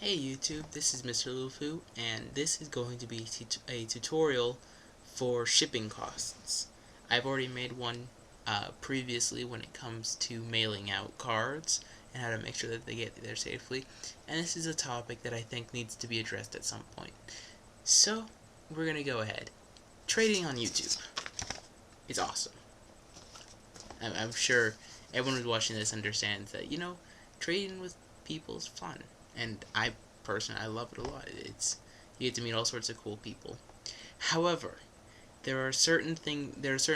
Hey YouTube, this is Mr. Lufu, and this is going to be a tutorial for shipping costs. I've already made one previously when it comes to mailing out cards and how to make sure that they get there safely, and this is a topic that I think needs to be addressed at some point. So, we're going to go ahead. Trading on YouTube is awesome. I'm sure everyone who's watching this understands that, trading with people is fun. And I personally, I love it a lot. You get to meet all sorts of cool people. However, there are certain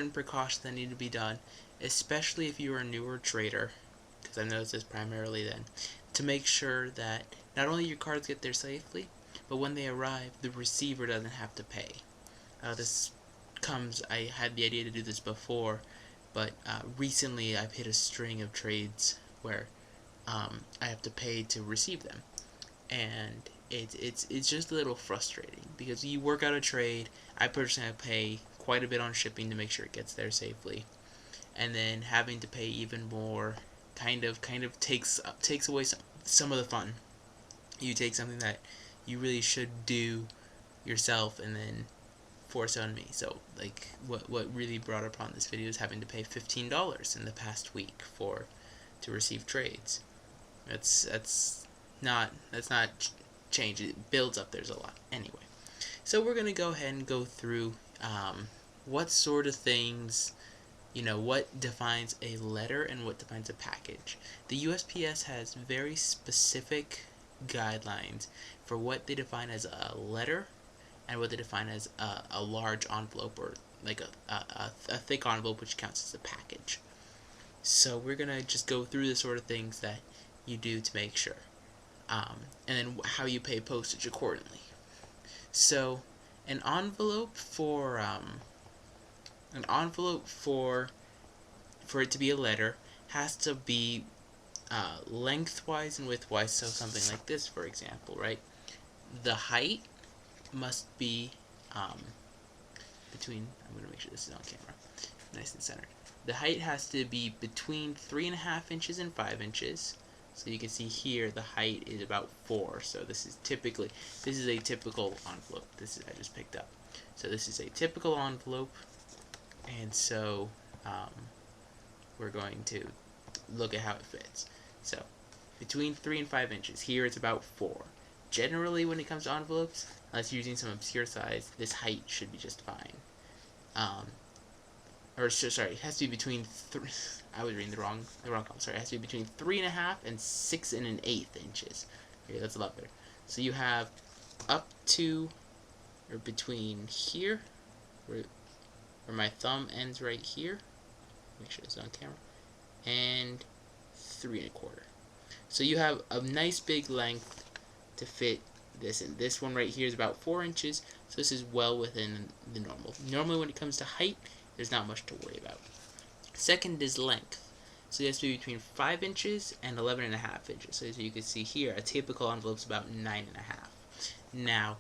precautions that need to be done, especially if you're a newer trader, because I noticed this primarily then, to make sure that not only your cards get there safely, but when they arrive, the receiver doesn't have to pay. I had the idea to do this before, but recently I've hit a string of trades where I have to pay to receive them, and it's just a little frustrating because you work out a trade. I personally pay quite a bit on shipping to make sure it gets there safely, and then having to pay even more kind of takes away some of the fun. You take something that you really should do yourself and then force it on me. So like what really brought upon this video is having to pay $15 in the past week to receive trades. That's not change. It builds up. There's a lot. Anyway, so we're gonna go ahead and go through what sort of things, what defines a letter and what defines a package. The USPS has very specific guidelines for what they define as a letter and what they define as a large envelope, or like a thick envelope, which counts as a package. So we're gonna just go through the sort of things that you do to make sure, and then how you pay postage accordingly. So an envelope for it to be a letter has to be lengthwise and widthwise. So something like this, for example, right? The height must be between. I'm gonna make sure this is on camera, nice and centered. The height has to be between 3.5 inches and 5 inches. So you can see here the height is about 4. So this is a typical envelope. I just picked up. So this is a typical envelope, and so we're going to look at how it fits. So between 3 and 5 inches. Here it's about 4. Generally, when it comes to envelopes, unless you're using some obscure size, this height should be just fine. It has to be between I was reading the wrong column. Sorry, it has to be between 3.5 and 6 1/8 inches. Okay, that's a lot better. So you have up to, or between here, where my thumb ends right here. Make sure it's on camera, and 3.25. So you have a nice big length to fit this in. This one right here is about 4 inches, so this is well within the normal. Normally, when it comes to height, there's not much to worry about. Second is length. So it has to be between 5 inches and 11.5 inches. So as you can see here, a typical envelope is about 9.5. Now,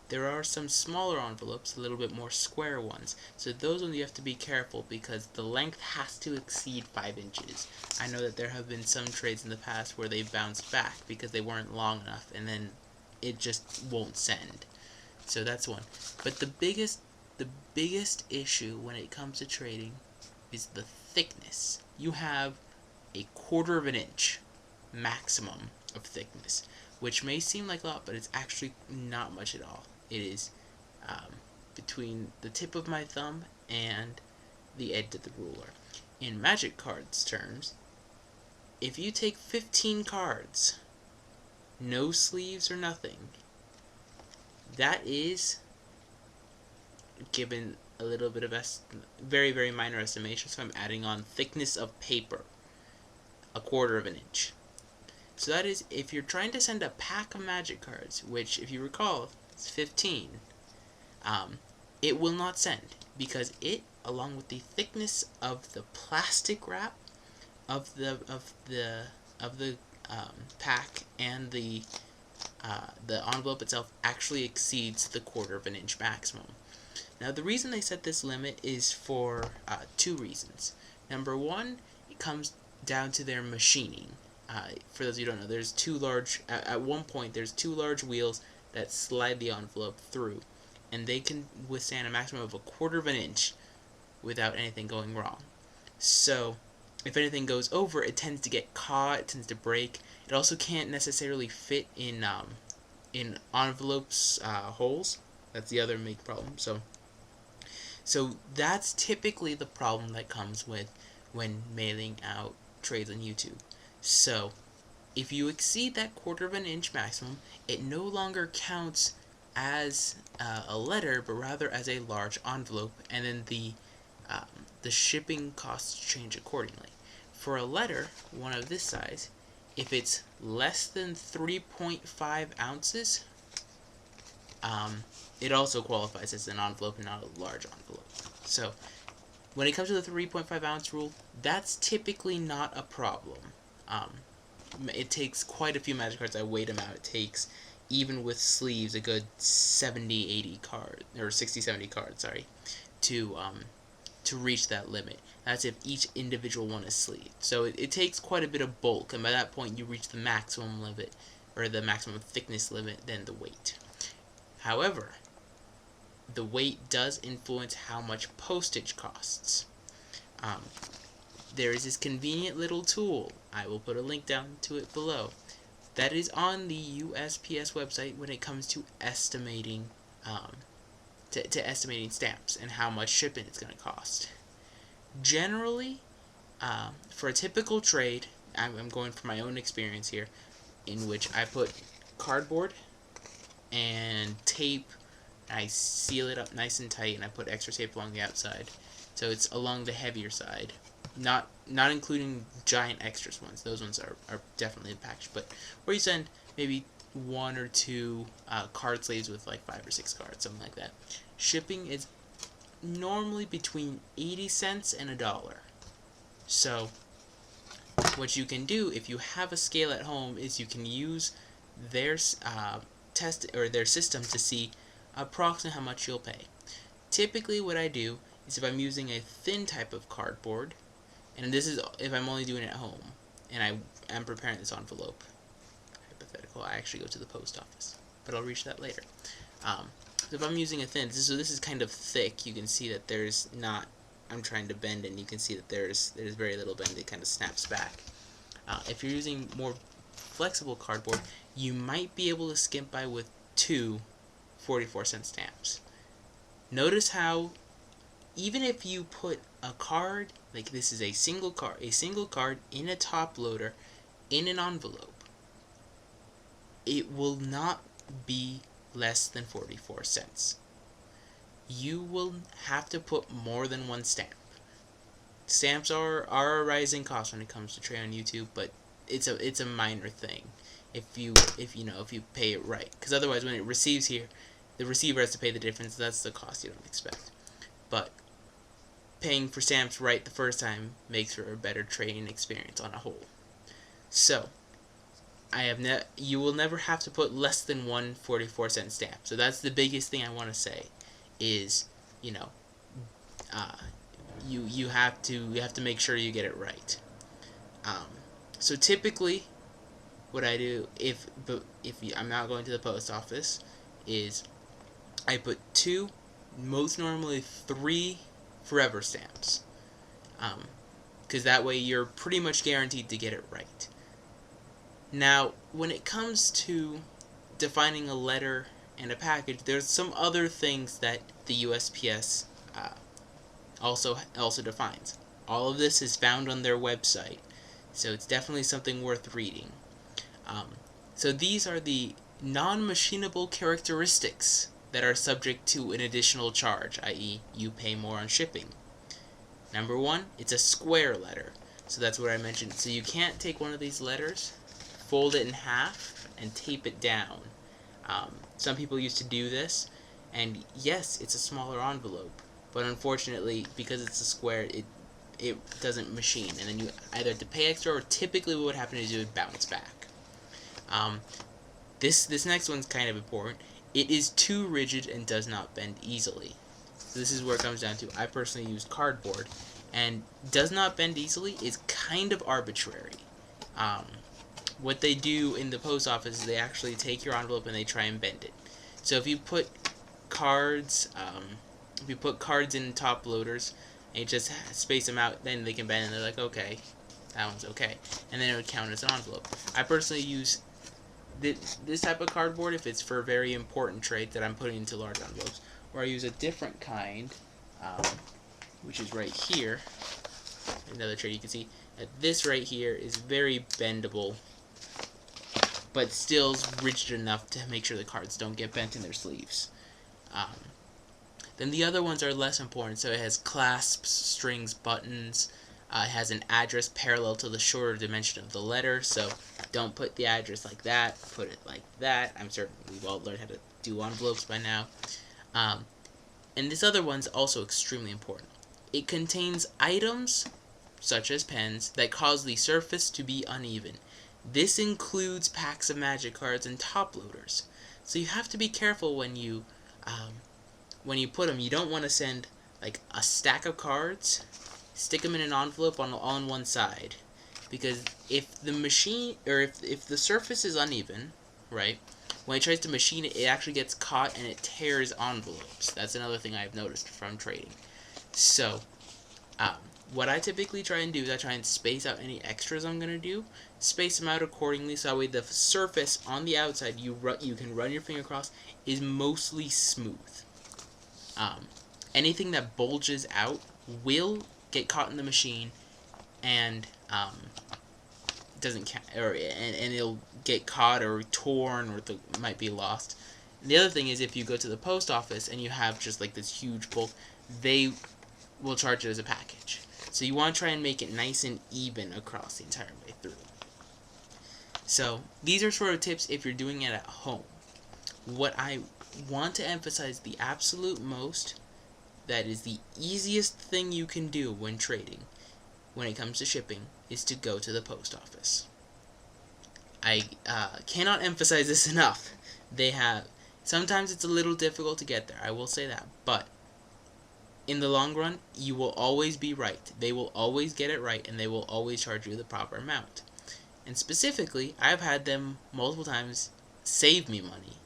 there are some smaller envelopes, a little bit more square ones. So those ones you have to be careful because the length has to exceed 5 inches. I know that there have been some trades in the past where they bounced back because they weren't long enough, and then it just won't send. So that's one. But the biggest issue when it comes to trading is the thickness. You have a 1/4 inch maximum of thickness, which may seem like a lot, but it's actually not much at all. It is between the tip of my thumb and the edge of the ruler. In Magic cards terms, if you take 15 cards, no sleeves or nothing, that is, given a little bit of very, very minor estimation, so I'm adding on thickness of paper, a 1/4 inch. So that is, if you're trying to send a pack of Magic cards, which, if you recall, is 15, it will not send because it, along with the thickness of the plastic wrap of the pack and the envelope itself, actually exceeds the 1/4 inch maximum. Now, the reason they set this limit is for 2 reasons. Number one, it comes down to their machining. For those of you who don't know, there's two large, at one point, there's two large wheels that slide the envelope through, and they can withstand a maximum of 1/4 of an inch without anything going wrong. So, if anything goes over, it tends to get caught, it tends to break. It also can't necessarily fit in envelopes holes. That's the other big problem. So that's typically the problem that comes with when mailing out trades on YouTube. So if you exceed that 1/4 of an inch maximum, it no longer counts as a letter, but rather as a large envelope, and then the shipping costs change accordingly. For a letter, one of this size, if it's less than 3.5 ounces, it also qualifies as an envelope and not a large envelope. So when it comes to the 3.5 ounce rule, that's typically not a problem. It takes quite a few magic cards. I weighed them out. It takes, even with sleeves, a good 70-80 cards, or 60-70 cards, sorry, to reach that limit. That's if each individual one is sleeved. So it takes quite a bit of bulk, and by that point you reach the maximum limit, or the maximum thickness limit, than the weight. However, the weight does influence how much postage costs. There is this convenient little tool, I will put a link down to it below, that is on the USPS website when it comes to estimating estimating stamps and how much shipping it's going to cost. Generally, for a typical trade, I'm going from my own experience here, in which I put cardboard and tape, and I seal it up nice and tight, and I put extra tape along the outside, so it's along the heavier side. Not including giant extras ones. Those ones are definitely in package, but where you send maybe 1 or 2 card sleeves with like 5 or 6 cards, something like that. Shipping is normally between 80 cents and $1. So what you can do if you have a scale at home is you can use their their system to see approximately how much you'll pay. Typically what I do is, if I'm using a thin type of cardboard, and this is if I'm only doing it at home, and I am preparing this envelope, hypothetical, I actually go to the post office, but I'll reach that later. So if I'm using a thin, so this is kind of thick, you can see that there's not, I'm trying to bend it, and you can see that there's very little bend, it kind of snaps back. If you're using more flexible cardboard, you might be able to skimp by with 2 44-cent stamps. Notice how even if you put a card, like this is a single card in a top loader in an envelope, it will not be less than 44 cents. You will have to put more than 1 stamp. Stamps are a rising cost when it comes to trade on YouTube, but it's a minor thing if you pay it right, because otherwise when it receives here, the receiver has to pay the difference. That's the cost you don't expect. But paying for stamps right the first time makes for a better trading experience on a whole. So you will never have to put less than 1 44-cent stamp. So that's the biggest thing I want to say is, you have to make sure you get it right. So typically what I do if I'm not going to the post office is I put 2, most normally 3 forever stamps, because that way you're pretty much guaranteed to get it right. Now, when it comes to defining a letter and a package, there's some other things that the USPS also defines. All of this is found on their website, so it's definitely something worth reading. So these are the non-machinable characteristics that are subject to an additional charge, i.e. you pay more on shipping. Number 1, it's a square letter. So that's what I mentioned. So you can't take one of these letters, fold it in half, and tape it down. Some people used to do this, and yes, it's a smaller envelope, but unfortunately, because it's a square, it doesn't machine, and then you either have to pay extra, or typically what would happen is it would bounce back. This next one's kind of important. It is too rigid and does not bend easily. So this is where it comes down to. I personally use cardboard, and does not bend easily is kind of arbitrary. what they do in the post office is they actually take your envelope and they try and bend it. So if you put cards, in top loaders and you just space them out, then they can bend, and they're like, okay, that one's okay, and then it would count as an envelope. I personally use this type of cardboard if it's for very important trades that I'm putting into large envelopes, or I use a different kind, which is right here. Another trade you can see that this right here is very bendable, but still rigid enough to make sure the cards don't get bent in their sleeves. Then the other ones are less important, so it has clasps, strings, buttons. It has an address parallel to the shorter dimension of the letter, so don't put the address like that, put it like that. I'm certain we've all learned how to do envelopes by now. And this other one's also extremely important. It contains items, such as pens, that cause the surface to be uneven. This includes packs of magic cards and top loaders. So you have to be careful when you put them. You don't want to send like a stack of cards, stick them in an envelope on one side, because if the machine, or if the surface is uneven, right, when it tries to machine it, it actually gets caught and it tears envelopes. That's another thing I've noticed from trading. So what I typically try and do is I try and space out any extras I'm going to do, space them out accordingly, so that way the surface on the outside you can run your finger across is mostly smooth. Anything that bulges out will get caught in the machine and doesn't and it'll get caught or torn, or might be lost. And the other thing is, if you go to the post office and you have just like this huge bulk, they will charge it as a package. So you want to try and make it nice and even across the entire way through. So these are sort of tips if you're doing it at home. What I want to emphasize the absolute most, that is the easiest thing you can do when trading, when it comes to shipping, is to go to the post office. I cannot emphasize this enough. Sometimes it's a little difficult to get there, I will say that, but in the long run, you will always be right. They will always get it right, and they will always charge you the proper amount. And specifically, I've had them multiple times save me money,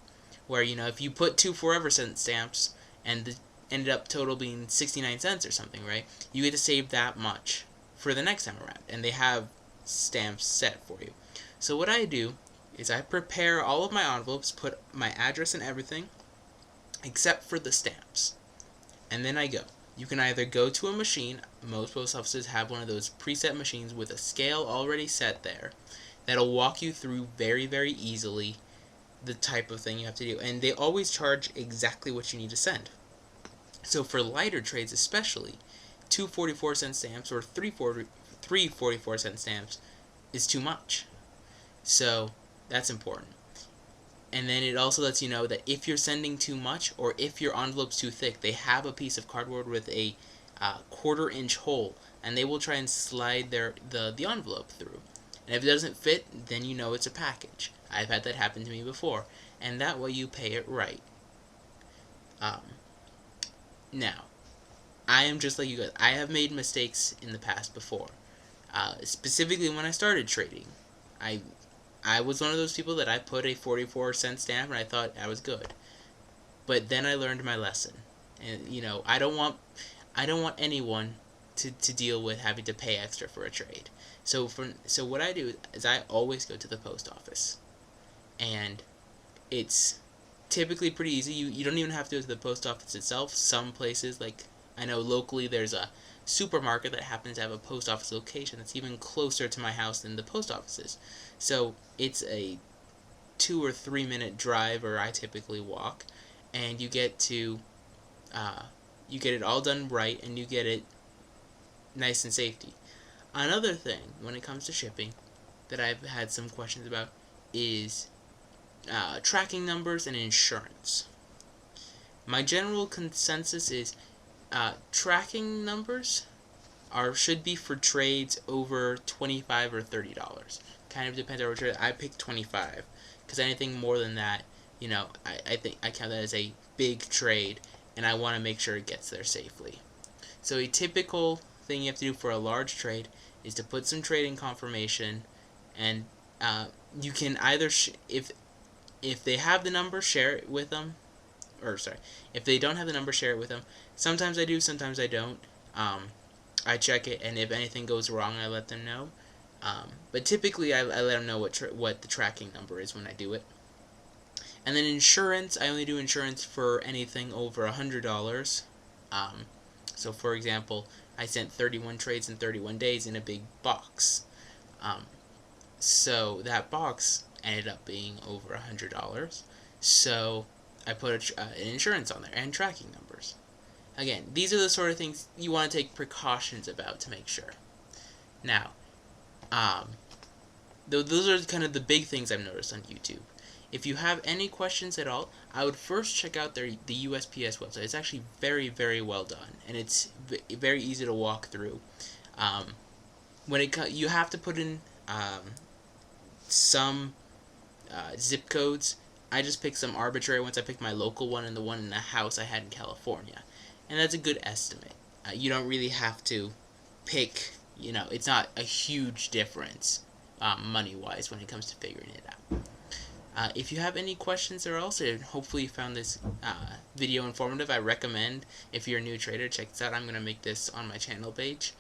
where, if you put 2 forever cent stamps and ended up total being 69 cents or something, right, you get to save that much for the next time around, and they have stamps set for you. So what I do is I prepare all of my envelopes, put my address and everything, except for the stamps. And then I go. You can either go to a machine. Most post offices have one of those preset machines with a scale already set there that'll walk you through very, very easily the type of thing you have to do. And they always charge exactly what you need to send. So for lighter trades especially, 2 44-cent stamps or 3 44-cent stamps is too much. So that's important. And then it also lets you know that if you're sending too much, or if your envelope's too thick, they have a piece of cardboard with a 1/4 inch hole, and they will try and slide the envelope through. And if it doesn't fit, then you know it's a package. I've had that happen to me before, and that way you pay it right. Now, I am just like you guys. I have made mistakes in the past before. Specifically when I started trading. I was one of those people that I put a 44-cent stamp and I thought I was good. But then I learned my lesson. And I don't want anyone to deal with having to pay extra for a trade. So what I do is I always go to the post office. And it's typically pretty easy. You don't even have to go to the post office itself. Some places, like I know locally, there's a supermarket that happens to have a post office location that's even closer to my house than the post office is. So it's a 2 or 3 minute drive, or I typically walk, and you get it all done right, and you get it nice and safety. Another thing when it comes to shipping that I've had some questions about is tracking numbers and insurance. My general consensus is tracking numbers should be for trades over $25 or $30. Kind of depends on what trade. I pick 25 because anything more than that, I think I count that as a big trade, and I want to make sure it gets there safely. So a typical thing you have to do for a large trade is to put some trading confirmation and You can either if they have the number, share it with them, or sorry, if they don't have the number, share it with them. Sometimes I do, sometimes I don't. I check it, and if anything goes wrong, I let them know. But typically, I let them know what the tracking number is when I do it. And then insurance, I only do insurance for anything over $100. So for example, I sent 31 trades in 31 days in a big box. So that box ended up being over $100. So I put an insurance on there and tracking numbers. Again, these are the sort of things you want to take precautions about to make sure. Now, those are kind of the big things I've noticed on YouTube. If you have any questions at all, I would first check out the USPS website. It's actually very, very well done, and it's very easy to walk through. You have to put in some zip codes. I just picked some arbitrary ones. I picked my local one and the one in the house I had in California, and that's a good estimate. You don't really have to pick. It's not a huge difference money-wise when it comes to figuring it out. If you have any questions or else, and hopefully you found this video informative, I recommend, if you're a new trader, check this out. I'm going to make this on my channel page.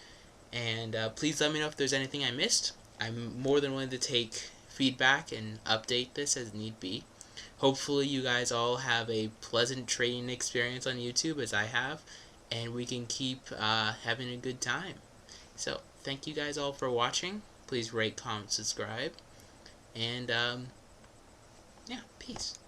And please let me know if there's anything I missed. I'm more than willing to take feedback and update this as need be. Hopefully you guys all have a pleasant trading experience on YouTube as I have, and we can keep having a good time. So, thank you guys all for watching. Please rate, comment, subscribe, and yeah, peace.